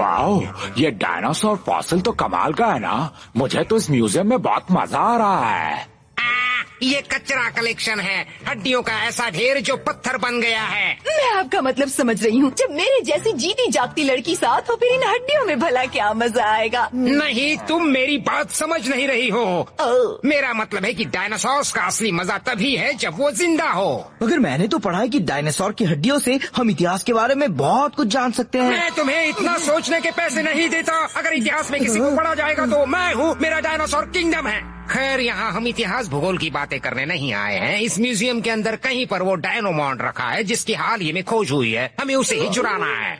Wow, ये dinosaur fossil तो कमाल का है ना। मुझे तो इस म्यूजियम में बहुत मजा आ रहा है। ये कचरा कलेक्शन है, हड्डियों का ऐसा ढेर जो पत्थर बन गया है। मैं आपका मतलब समझ रही हूँ। जब मेरे जैसी जीती जागती लड़की साथ हो, फिर इन हड्डियों में भला क्या मजा आएगा। नहीं, तुम मेरी बात समझ नहीं रही हो। मेरा मतलब है कि डायनासोर्स का असली मजा तभी है जब वो जिंदा हो। मगर मैंने तो पढ़ा है कि डायनासोर की हड्डियों से हम इतिहास के बारे में बहुत कुछ जान सकते हैं। मैं तुम्हें इतना सोचने के पैसे नहीं देता। अगर इतिहास में किसी को पढ़ा जाएगा तो मैं हूँ। मेरा डायनासोर किंगडम है। खैर, यहाँ हम इतिहास भूगोल की बातें करने नहीं आए हैं। इस म्यूजियम के अंदर कहीं पर वो डायनोमॉन्ड रखा है जिसकी हाल ही में खोज हुई है। हमें उसे ही चुराना है।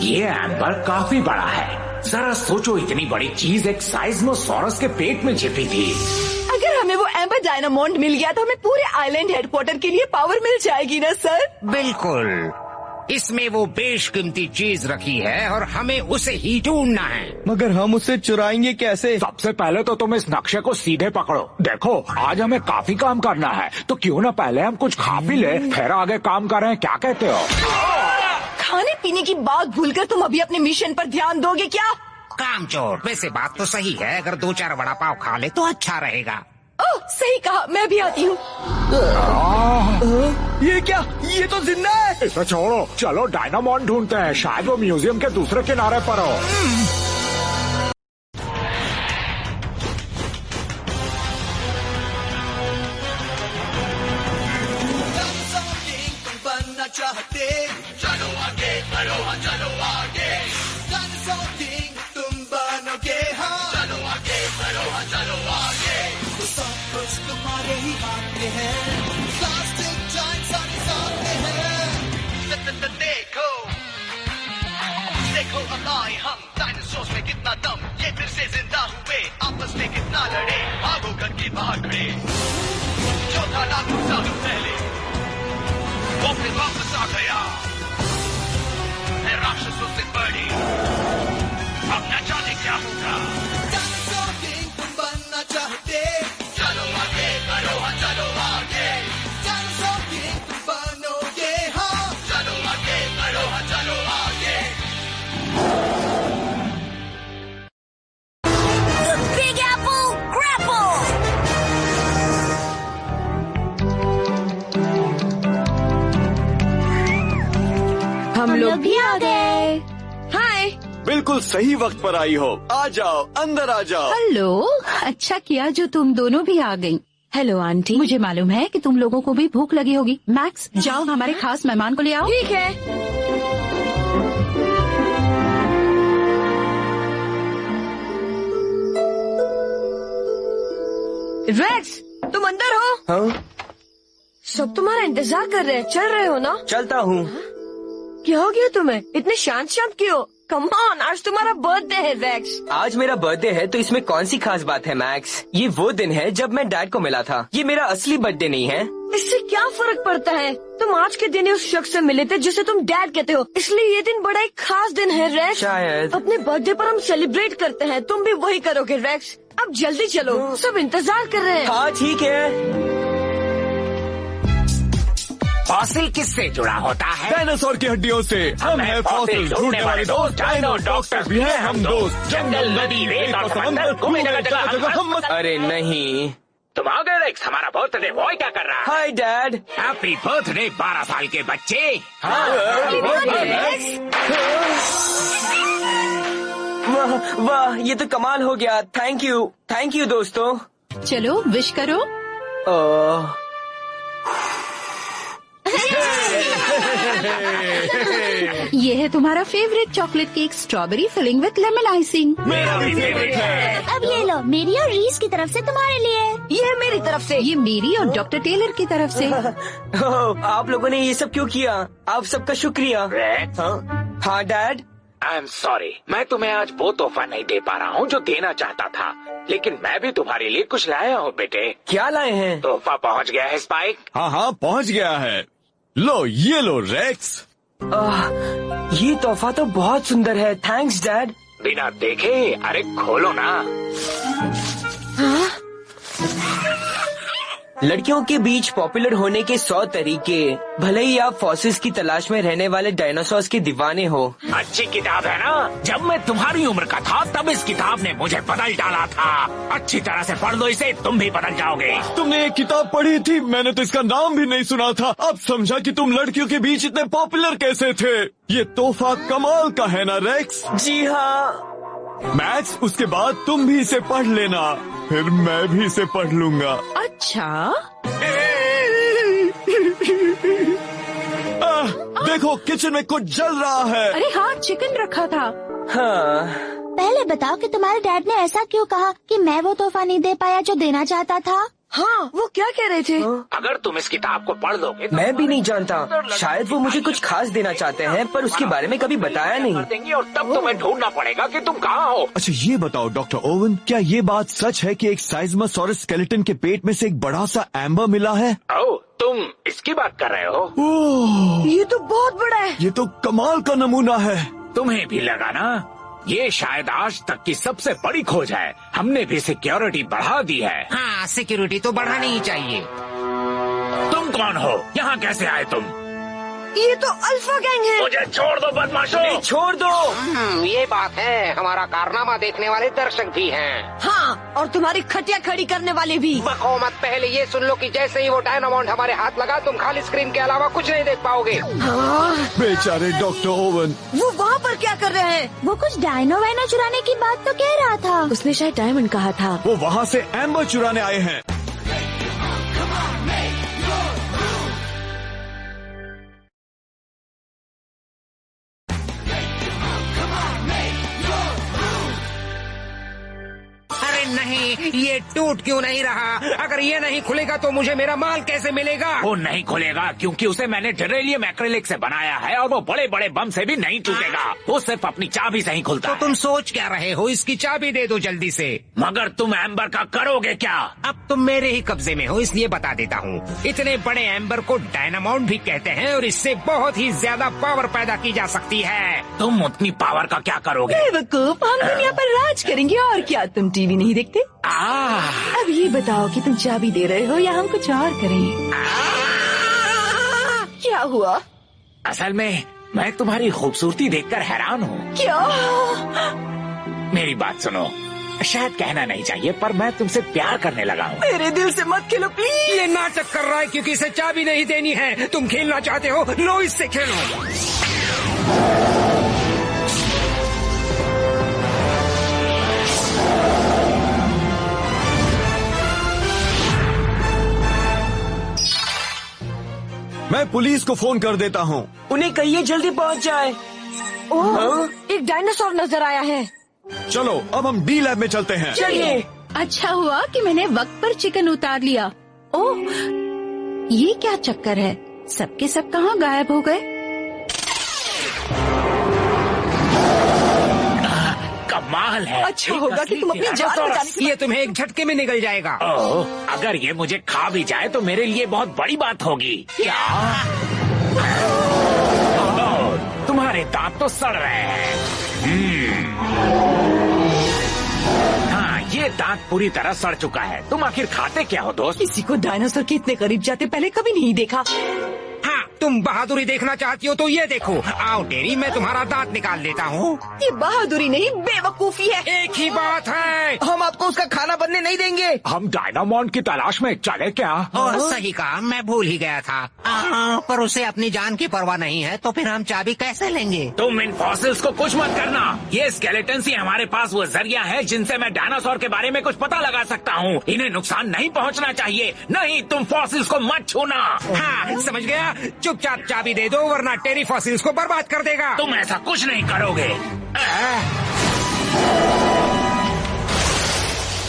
ये एम्बर काफी बड़ा है। जरा सोचो, इतनी बड़ी चीज एक साइज़मोसॉरस के पेट में छिपी थी। अगर हमें वो एम्बर डायनामॉन्ड मिल गया तो हमें पूरे आइलैंड हेडक्वार्टर के लिए पावर मिल जाएगी ना सर। बिल्कुल, इसमें वो बेशकीमती चीज रखी है और हमें उसे ही ढूंढना है। मगर हम उसे चुराएंगे कैसे? सबसे पहले तो तुम इस नक्शे को सीधे पकड़ो। देखो, आज हमें काफी काम करना है, तो क्यों ना पहले हम कुछ खा पी ले, फिर आगे काम करें। क्या कहते हो? खाने पीने की बात भूलकर तुम अभी अपने मिशन पर ध्यान दोगे क्या? कामचोर, वैसे बात तो सही है। अगर 2-4 वड़ा पाव खा ले तो अच्छा रहेगा। ओह, सही कहा, मैं भी आती हूँ। ये क्या? ये तो जिंदा है। इसे छोड़ो, चलो डायनामॉन्ड ढूंढते हैं। शायद वो म्यूजियम के दूसरे किनारे पर हो। चलो आगे बढ़ो, चलो आगे। डायनासोर किंग तुम बनोगे, हाँ। चलो आगे बढ़ो, चलो आगे। तो सब कुछ तुम्हारे ही हाथ में है। प्लास्टिक जाइंट सारे सामने हैं। देखो देखो अब आए हम, डायनासोर्स में कितना दम। ये फिर से जिंदा हुए, आपस में कितना लड़े। भागो करके बाहर खड़े, जो था लाखों सालों पहले वो फिर वापस आ गया है राक्षसों से बड़ी। अब न जाने क्या होगा। डायनासोर किंग तुम बनना चाहते, चलो आगे बढ़ो, हाँ चलो आगे। डायनासोर किंग तुम बनोगे, हाँ। चलो आगे बढ़ो, हाँ चलो आगे। Big Apple Grapple! हम लोग भी आ गए। हाय। बिल्कुल सही वक्त पर आई हो। आ जाओ, अंदर आ जाओ। हेलो, अच्छा किया जो तुम दोनों भी आ गई। हेलो आंटी, मुझे मालूम है कि तुम लोगों को भी भूख लगी होगी। मैक्स, जाओ हमारे खास मेहमान को ले आओ। ठीक है। रेक्स, तुम अंदर हो? हाँ? सब तुम्हारा इंतजार कर रहे हैं। चल रहे हो ना? चलता हूँ। क्या हो गया तुम्हें? इतने शांत शांत क्यों? कम ऑन, आज तुम्हारा बर्थडे है रेक्स। आज मेरा बर्थडे है तो इसमें कौन सी खास बात है मैक्स? ये वो दिन है जब मैं डैड को मिला था। ये मेरा असली बर्थडे नहीं है। इससे क्या फर्क पड़ता है? तुम आज के दिन उस शख्स से मिले थे जिसे तुम डैड कहते हो, इसलिए ये दिन बड़ा एक खास दिन है रेक्स। शायद। अपने बर्थडे पर हम सेलिब्रेट करते हैं, तुम भी वही करोगे रेक्स। अब जल्दी चलो, सब इंतजार कर रहे हैं। हाँ ठीक है। फॉसिल किससे जुड़ा होता है? डायनासोर की हड्डियों से। हम हैं फॉसिल ढूंढने वाले दोस्त, डायनो डॉक्टर भी हैं हम दोस्त। जंगल, नदी, रेत और समंदर, घूमे जगह जगह हम। अरे नहीं। तुम आ गए रेक्स, हमारा बर्थडे बॉय क्या कर रहा है? Hi dad. हैप्पी बर्थडे 12 साल के बच्चे। वाह वाह, ये तो कमाल हो गया। थैंक यू दोस्तों। चलो विश करो। ये है तुम्हारा favourite chocolate cake, strawberry filling with lemon icing. मेरा भी फेवरेट है। अब ये लो, मेरी और रीस की तरफ से तुम्हारे लिए। ये मेरी तरफ से। ये मेरी और डॉक्टर टेलर की तरफ से। आप लोगों ने ये सब क्यों किया? आप सबका शुक्रिया। हाँ डैड। आई एम सॉरी, मैं तुम्हें आज वो तोहफा नहीं दे पा रहा हूँ जो देना चाहता था, लेकिन मैं भी तुम्हारे लिए कुछ लाया हूँ बेटे। क्या लाए हैं? तोहफा पहुँच गया है स्पाइक। हाँ पहुँच गया है। लो ये लो रेक्स। ये तोहफा तो बहुत सुंदर है। Thanks dad. बिना देखे, अरे खोलो ना। लड़कियों के बीच पॉपुलर होने के 100 तरीके। भले ही आप फॉसिल्स की तलाश में रहने वाले डायनासोर्स के दीवाने हो। अच्छी किताब है ना? जब मैं तुम्हारी उम्र का था तब इस किताब ने मुझे बदल डाला था। अच्छी तरह से पढ़ लो इसे, तुम भी बदल जाओगे। तुमने एक किताब पढ़ी थी, मैंने तो इसका नाम भी नहीं सुना था। अब समझा कि तुम लड़कियों के बीच इतने पॉपुलर कैसे थे। ये तोहफा कमाल का है ना रेक्स? जी हाँ मैक्स, उसके बाद तुम भी इसे पढ़ लेना, फिर मैं भी इसे पढ़ लूंगा। अच्छा, देखो किचन में कुछ जल रहा है। अरे हाँ, चिकन रखा था। हाँ। पहले बताओ कि तुम्हारे डैड ने ऐसा क्यों कहा कि मैं वो तोहफा नहीं दे पाया जो देना चाहता था। हाँ, वो क्या कह रहे थे? अगर तुम इस किताब को पढ़ लोगे तो मैं भी नहीं जानता, शायद वो मुझे कुछ खास देना चाहते हैं पर उसके बारे में कभी बताया नहीं। देंगे और तब तुम्हें ढूंढना पड़ेगा कि तुम कहाँ हो। अच्छा ये बताओ डॉक्टर ओवन, क्या ये बात सच है कि एक साइज़मोसॉरस स्केलेटन के पेट में से एक बड़ा सा एम्बर मिला है? ओह, तुम इसकी बात कर रहे हो? ओह, ये तो बहुत बड़ा है। ये तो कमाल का नमूना है। तुम्हें भी लगा ना? ये शायद आज तक की सबसे बड़ी खोज है। हमने भी सिक्योरिटी बढ़ा दी है। हाँ, सिक्योरिटी तो बढ़ानी ही चाहिए। तुम कौन हो? यहाँ कैसे आए तुम? ये तो अल्फा गैंग है। मुझे छोड़ दो बदमाशों। छोड़ दो। ये बात है, हमारा कारनामा देखने वाले दर्शक भी हैं। हाँ, और तुम्हारी खटिया खड़ी करने वाले भी। बको मत, पहले ये सुन लो कि जैसे ही वो डायनामोंड हमारे हाथ लगा, तुम खाली स्क्रीन के अलावा कुछ नहीं देख पाओगे। बेचारे डॉक्टर ओवन। वो वहाँ पर क्या कर रहे हैं? वो कुछ डायनो वाइनो चुराने की बात तो कह रहा था। उसने शायद डायमंड कहा था। वो वहाँ से एम्बर चुराने आए हैं। नहीं, ये टूट क्यों नहीं रहा? अगर ये नहीं खुलेगा तो मुझे मेरा माल कैसे मिलेगा? वो नहीं खुलेगा क्योंकि उसे मैंने टेरेलियम एक्रिलिक से बनाया है और वो बड़े बड़े बम से भी नहीं टूटेगा। वो सिर्फ अपनी चाबी से ही खुलता तो है। तुम सोच क्या रहे हो? इसकी चाबी दे दो जल्दी से। मगर तुम एम्बर का करोगे क्या? अब तुम मेरे ही कब्जे में हो, इसलिए बता देता हूँ। इतने बड़े एम्बर को डायनामोंड भी कहते हैं और इससे बहुत ही ज्यादा पावर पैदा की जा सकती है। तुम उतनी पावर का क्या करोगे? बेवकूफ, हम दुनिया पर राज करेंगे और क्या। तुम टीवी नहीं देखते? अब ये बताओ कि तुम चाबी दे रहे हो या हम कुछ और करें? क्या हुआ? असल में मैं तुम्हारी खूबसूरती देखकर हैरान हूँ। क्या? मेरी बात सुनो, शायद कहना नहीं चाहिए पर मैं तुमसे प्यार करने लगा हूँ। मेरे दिल से मत खेलो प्लीज। ये नाटक कर रहा है क्योंकि इसे चाबी नहीं देनी है। तुम खेलना चाहते हो, लो इससे खेलो। मैं पुलिस को फोन कर देता हूँ। उन्हें कहिए जल्दी पहुँच जाए। ओह, एक डायनासोर नजर आया है। चलो अब हम डी लैब में चलते हैं। चलिए। अच्छा हुआ कि मैंने वक्त पर चिकन उतार लिया। ओह, ये क्या चक्कर है? सबके सब कहाँ गायब हो गए? कमाल है। अच्छा होगा कि तुम अपनी जान बचाने की ये तुम्हें एक झटके में निकल जाएगा। ओह, अगर ये मुझे खा भी जाए तो मेरे लिए बहुत बड़ी बात होगी। क्या? ओह, तुम्हारे दांत तो सड़ रहे हैं। हाँ, ये दांत पूरी तरह सड़ चुका है। तुम आखिर खाते क्या हो दोस्त? किसी को डायनासोर के इतने करीब जाते पहले कभी नहीं देखा। हाँ, तुम बहादुरी देखना चाहती हो तो ये देखो। आओ टेरी, मैं तुम्हारा दांत निकाल देता हूँ। ये बहादुरी नहीं, बेवकूफी है। एक ही बात है। हम आपको उसका खाना बनने नहीं देंगे। हम डायनामोंड की तलाश में चले क्या? और सही कहा, मैं भूल ही गया था। पर उसे अपनी जान की परवाह नहीं है, तो फिर हम चाबी कैसे लेंगे? तुम इन फॉसिल्स को कुछ मत करना। ये स्केलेटन्स ही हमारे पास वो जरिया है जिनसे मैं डायनासोर के बारे में कुछ पता लगा सकता हूँ। इन्हें नुकसान नहीं पहुँचना चाहिए। नहीं, तुम फॉसिल्स को मत छूना। हाँ, समझ गया। चुपचाप चाबी दे दो वरना टेरी फॉसिल्स को बर्बाद कर देगा। तुम ऐसा कुछ नहीं करोगे।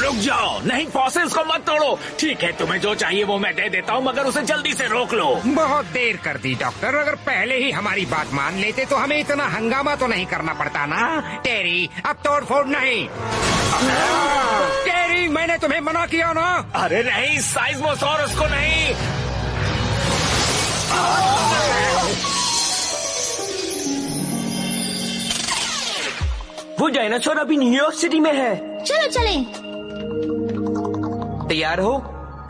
रुक जाओ, नहीं फॉसिल्स को मत तोड़ो। ठीक है, तुम्हें जो चाहिए वो मैं दे देता हूँ, मगर उसे जल्दी से रोक लो। बहुत देर कर दी डॉक्टर। अगर पहले ही हमारी बात मान लेते तो हमें इतना हंगामा तो नहीं करना पड़ता ना। टेरी, अब तोड़ फोड़ नहीं। टेरी, मैंने तुम्हें मना किया ना। अरे नहीं, साइज़मोसॉरस को नहीं। वो डायनासोर अभी न्यूयॉर्क सिटी में है। चलो चलें। तैयार हो?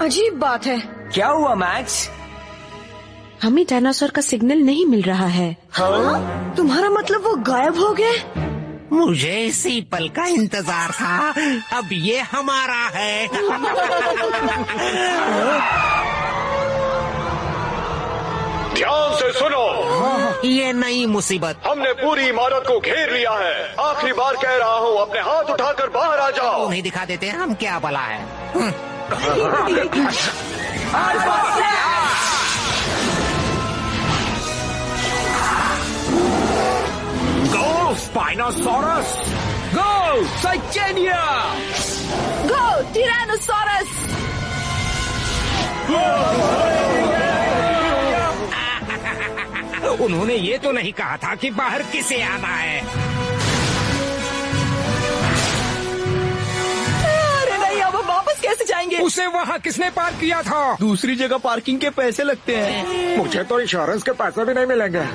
अजीब बात है, क्या हुआ मैक्स? हमें डायनासोर का सिग्नल नहीं मिल रहा है। हाँ? तुम्हारा मतलब वो गायब हो गए? मुझे इसी पल का इंतजार था। अब ये हमारा है। ध्यान से सुनो, ये नई मुसीबत। हमने पूरी इमारत को घेर लिया है। आखिरी बार कह रहा हूँ, अपने हाथ उठाकर बाहर आ जाओ। नहीं दिखा देते हम क्या भला है। गो स्पाइनोसॉरस, गो साइकेनिया, गो टिरानोसॉरस। उन्होंने ये तो नहीं कहा था कि बाहर किसे आना है। अरे नहीं, अब वापस कैसे जाएंगे? उसे वहाँ किसने पार्क किया था? दूसरी जगह पार्किंग के पैसे लगते हैं। मुझे तो इंश्योरेंस के पैसे भी नहीं मिलेंगे।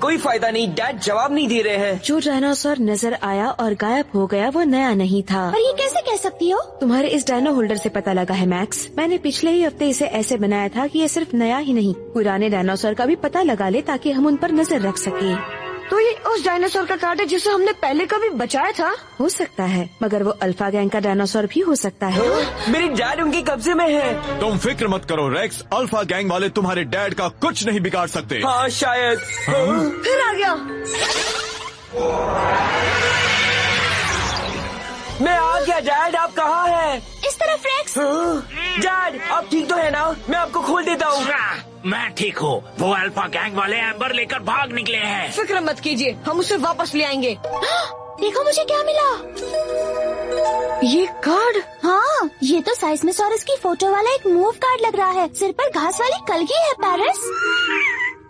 कोई फायदा नहीं, डैड जवाब नहीं दे रहे हैं। जो डायनासोर नजर आया और गायब हो गया वो नया नहीं था। और ये कैसे कह सकती हो? तुम्हारे इस डायनो होल्डर से पता लगा है मैक्स। मैंने पिछले ही हफ्ते इसे ऐसे बनाया था कि ये सिर्फ नया ही नहीं, पुराने डायनासोर का भी पता लगा ले ताकि हम उन पर नजर रख सके। तो ये उस डायनासोर का कार्ड है जिसे हमने पहले कभी बचाया था? हो सकता है, मगर वो अल्फा गैंग का डायनासोर भी हो सकता है। मेरे डैड उनके कब्जे में है। तुम फिक्र मत करो रेक्स, अल्फा गैंग वाले तुम्हारे डैड का कुछ नहीं बिगाड़ सकते। हाँ शायद। फिर आ गया। मैं आ गया डैड, आप कहाँ हैं? इस तरफ रेक्स। डैड आप ठीक तो है ना? मैं आपको खोल देता हूँ। मैं ठीक हूँ। वो अल्फा गैंग वाले एम्बर लेकर भाग निकले हैं। फिक्र मत कीजिए, हम उसे वापस ले आएंगे। देखो मुझे क्या मिला। ये कार्ड? हाँ, ये तो साइस्मोसॉरस की फोटो वाला एक मूव कार्ड लग रहा है। सिर पर घास वाली कलगी है पैरिस।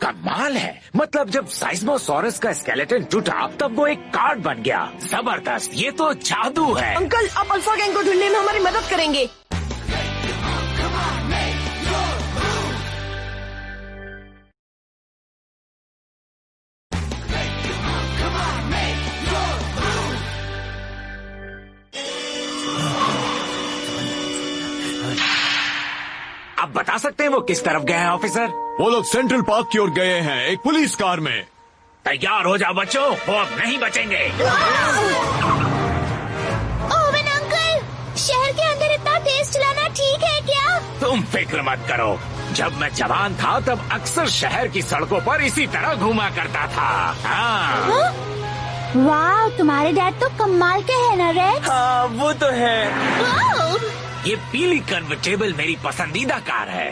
कमाल है, मतलब जब साइस्मोसॉरस का स्केलेटन टूटा तब वो एक कार्ड बन गया। जबरदस्त, ये तो जादू है। अंकल आप अल्फा गैंग को ढूंढने में हमारी मदद करेंगे। आप बता सकते हैं वो किस तरफ गए हैं ऑफिसर? वो लोग सेंट्रल पार्क की ओर गए हैं, एक पुलिस कार में। तैयार हो जाओ बच्चों, वो अब नहीं बचेंगे। ओवन अंकल, शहर के अंदर इतना तेज चलाना ठीक है क्या? तुम फिक्र मत करो, जब मैं जवान था तब अक्सर शहर की सड़कों पर इसी तरह घूमा करता था। हाँ। वाह, तुम्हारे डैड तो कमाल के है ना रेक्स? हाँ वो तो है। ये पीली कन्वर्टेबल मेरी पसंदीदा कार है।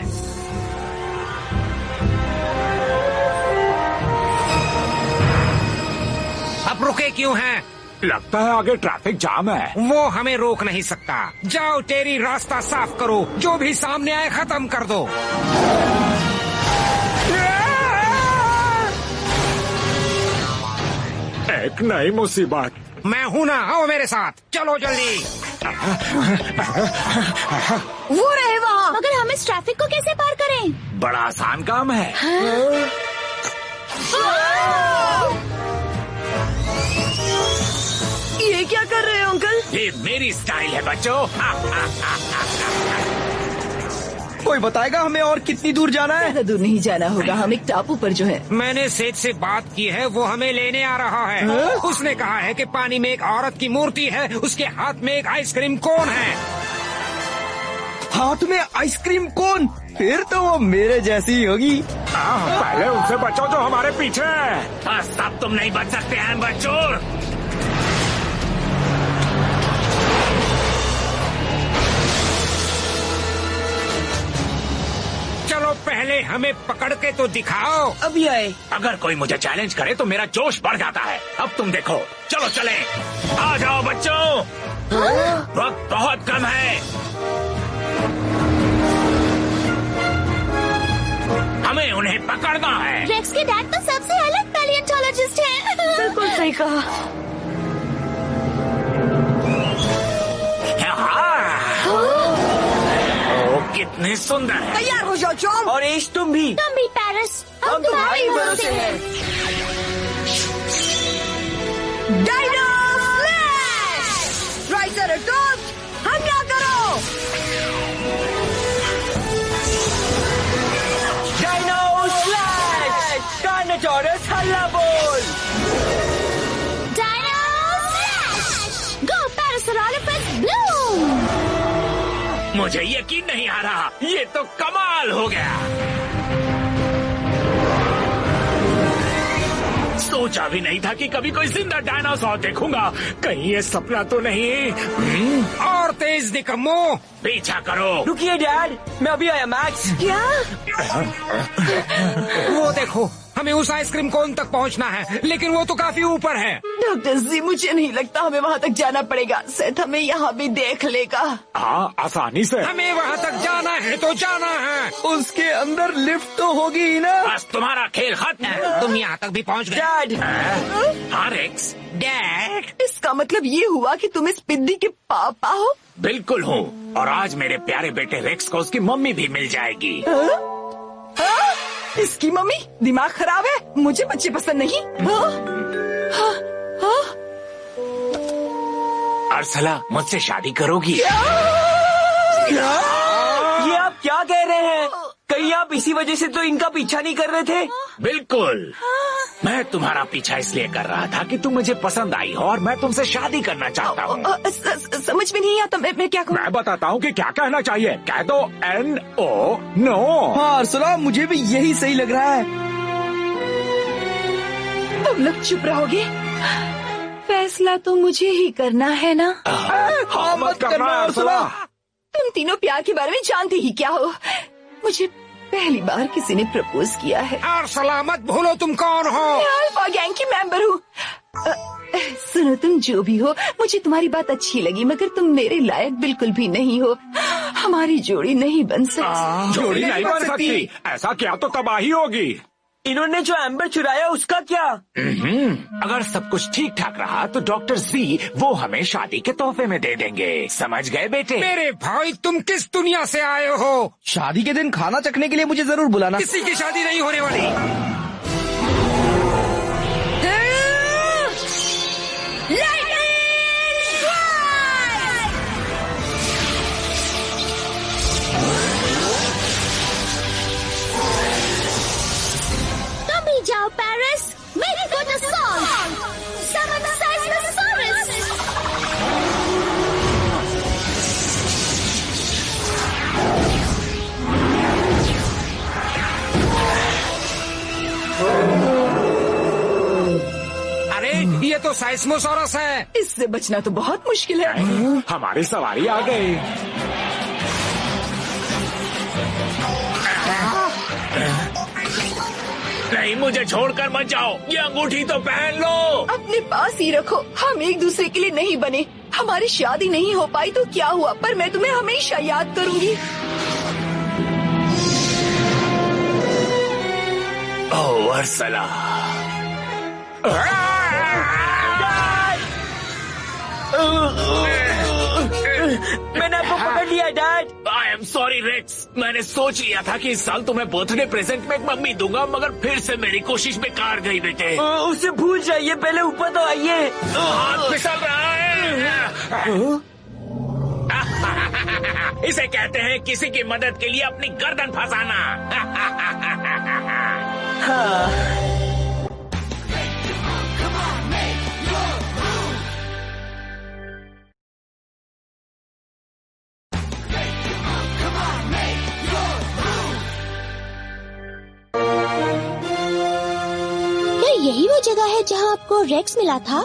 अब रुके क्यों हैं? लगता है आगे ट्रैफिक जाम है। वो हमें रोक नहीं सकता। जाओ टेरी, रास्ता साफ करो, जो भी सामने आए खत्म कर दो। एक नई मुसीबत। मैं हूं ना, आओ मेरे साथ, चलो जल्दी। वो रहे वहाँ। मगर हम इस ट्रैफिक को कैसे पार करें? बड़ा आसान काम है। ये क्या कर रहे हो अंकल? ये मेरी स्टाइल है बच्चों। कोई बताएगा हमें और कितनी दूर जाना है? ज्यादा दूर नहीं जाना होगा, हम एक टापू पर जो है। मैंने सेठ से बात की है, वो हमें लेने आ रहा है। उसने कहा है कि पानी में एक औरत की मूर्ति है, उसके हाथ में एक आइसक्रीम कोन है। हाथ में आइसक्रीम कोन? फिर तो वो मेरे जैसी ही होगी। पहले उनसे बचो जो हमारे पीछे है। बस अब तुम नहीं बच सकते हैं बच्चों। चलो पहले हमें पकड़ के तो दिखाओ। अभी आए। अगर कोई मुझे चैलेंज करे तो मेरा जोश बढ़ जाता है। अब तुम देखो, चलो चले, आ जाओ बच्चों। वक्त बहुत कम है। हमें उन्हें पकड़ना है। रेक्स के डैड तो सबसे अलग पैलियोंटोलॉजिस्ट हैं। बिल्कुल सही कहा। कितने सुंदर है। तैयार हो जाओ चोम। और एश तुम भी। तुम भी पैरिस, हम तुम्हारे ही भरोसे हैं। Dino slash! ट्राइसेराटॉप्स, हमला करो! मुझे यकीन नहीं आ रहा, ये तो कमाल हो गया। सोचा भी नहीं था कि कभी कोई जिंदा डायनासोर देखूंगा। कहीं ये सपना तो नहीं? और तेज निकम्मो, पीछा करो। रुकिए डैड, मैं अभी आया। मैक्स, क्या? वो देखो, हमें उस आइसक्रीम कोन तक पहुंचना है, लेकिन वो तो काफी ऊपर है। डॉक्टर जी, मुझे नहीं लगता हमें वहाँ तक जाना पड़ेगा। सेठ हमें यहाँ भी देख लेगा। हाँ, आसानी से। हमें वहाँ तक जाना है तो जाना है। उसके अंदर लिफ्ट तो होगी ही ना। बस तुम्हारा खेल खत्म। तुम यहाँ तक भी पहुँच गए। डैड। हाँ रेक्स। डैड, इसका मतलब ये हुआ कि तुम इस पिद्दी के पापा हो? बिल्कुल हूँ, और आज मेरे प्यारे बेटे रेक्स को उसकी मम्मी भी मिल जाएगी। इसकी मम्मी? दिमाग खराब है, मुझे बच्चे पसंद नहीं। अर्सला, मुझसे शादी करोगी? ये आप क्या कह रहे हैं? कहीं आप इसी वजह से तो इनका पीछा नहीं कर रहे थे? बिल्कुल, मैं तुम्हारा पीछा इसलिए कर रहा था कि तुम मुझे पसंद आई हो और मैं तुमसे शादी करना चाहता हूँ। समझ में नहीं आता, मैं क्या करूँ? मैं बताता हूँ कि क्या कहना चाहिए। कह दो NO, नो। हाँ अर्सला, मुझे भी यही सही लग रहा है। तुम लोग चुप रहोगे? फैसला तो मुझे ही करना है ना? हाँ, मत करना अर्सला। तुम तीनों प्यार के बारे में जानते ही क्या हो? मुझे पहली बार किसी ने प्रपोज किया है। और सलामत भूलो तुम कौन हो। मैं अल्फा गैंग की मेंबर हूँ। सुनो, तुम जो भी हो, मुझे तुम्हारी बात अच्छी लगी, मगर तुम मेरे लायक बिल्कुल भी नहीं हो। हमारी जोड़ी नहीं बन सकती। जोड़ी नहीं बन सकती? ऐसा क्या तो तबाही होगी। इन्होंने जो एम्बर चुराया उसका क्या? अगर सब कुछ ठीक ठाक रहा तो डॉक्टर जी वो हमें शादी के तोहफे में दे देंगे। समझ गए बेटे? मेरे भाई, तुम किस दुनिया से आए हो? शादी के दिन खाना चखने के लिए मुझे जरूर बुलाना। किसी की शादी नहीं होने वाली। जाओ पेरिस, मेरी गुड असॉल्ट, समन साइज़ोसाurus। अरे ये तो साइस्मोसॉरस है। इससे बचना तो बहुत मुश्किल है। हमारी सवारी आ गई। नहीं, मुझे छोड़कर मत जाओ। ये अंगूठी तो पहन लो। अपने पास ही रखो। हम एक दूसरे के लिए नहीं बने। हमारी शादी नहीं हो पाई तो क्या हुआ, पर मैं तुम्हें हमेशा याद करूंगी। ओह अर्सला। मैंने आपको पकड़ लिया dad. I am sorry Rex. मैंने सोच लिया था कि इस साल तुम्हें बर्थडे प्रेजेंट में एक मम्मी दूंगा, मगर फिर से मेरी कोशिश बेकार गई बेटे। उसे भूल जाइए, पहले ऊपर तो आइए। हाथ फिसल रहा है। इसे कहते हैं किसी की मदद के लिए अपनी गर्दन फंसाना। हाँ। यही वो जगह है जहाँ आपको रेक्स मिला था?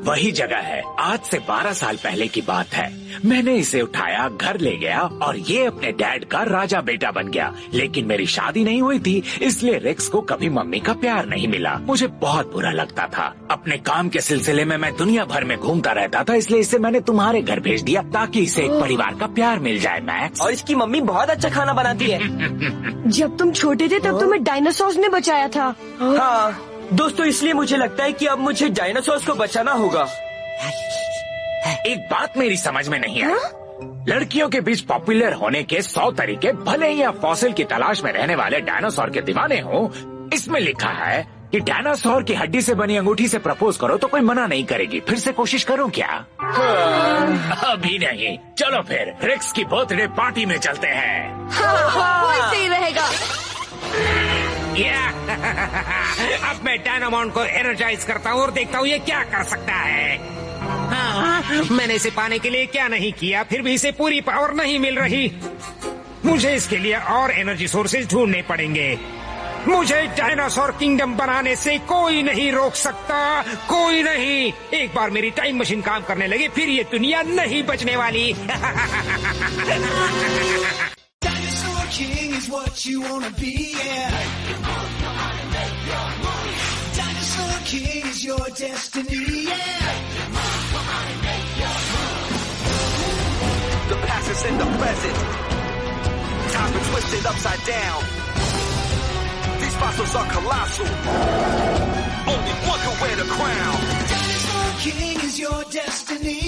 वही जगह है। आज से 12 साल पहले की बात है। मैंने इसे उठाया, घर ले गया और ये अपने डैड का राजा बेटा बन गया। लेकिन मेरी शादी नहीं हुई थी, इसलिए रेक्स को कभी मम्मी का प्यार नहीं मिला। मुझे बहुत बुरा लगता था। अपने काम के सिलसिले में मैं दुनिया भर में घूमता रहता था, इसलिए इसे मैंने तुम्हारे घर भेज दिया ताकि इसे एक परिवार का प्यार मिल जाए। मैक्स, और इसकी मम्मी बहुत अच्छा खाना बनाती है। जब तुम छोटे थे तब तुम्हें डायनासोर्स ने बचाया था। हाँ दोस्तों, इसलिए मुझे लगता है कि अब मुझे डायनासोर्स को बचाना होगा। एक बात मेरी समझ में नहीं आई। लड़कियों के बीच पॉपुलर होने के 100 तरीके, भले ही आप फॉसिल की तलाश में रहने वाले डायनासोर के दीवाने हो। इसमें लिखा है कि डायनासोर की हड्डी से बनी अंगूठी से प्रपोज करो तो कोई मना नहीं करेगी। फिर से कोशिश करूं क्या? अभी नहीं। चलो फिर रेक्स की बर्थडे पार्टी में चलते हैं। वही सही रहेगा। अब मैं डायनामॉन को एनर्जाइज करता हूँ और देखता हूँ ये क्या कर सकता है। मैंने इसे पाने के लिए क्या नहीं किया, फिर भी इसे पूरी पावर नहीं मिल रही। मुझे इसके लिए और एनर्जी सोर्सेज ढूंढने पड़ेंगे। मुझे डायनासोर किंगडम बनाने से कोई नहीं रोक सकता, कोई नहीं। एक बार मेरी टाइम मशीन काम करने लगी, फिर ये दुनिया नहीं बचने वाली। The past is in the present. Time been twisted upside down. These fossils are colossal. Only one can wear the crown. Dinosaur King is your destiny.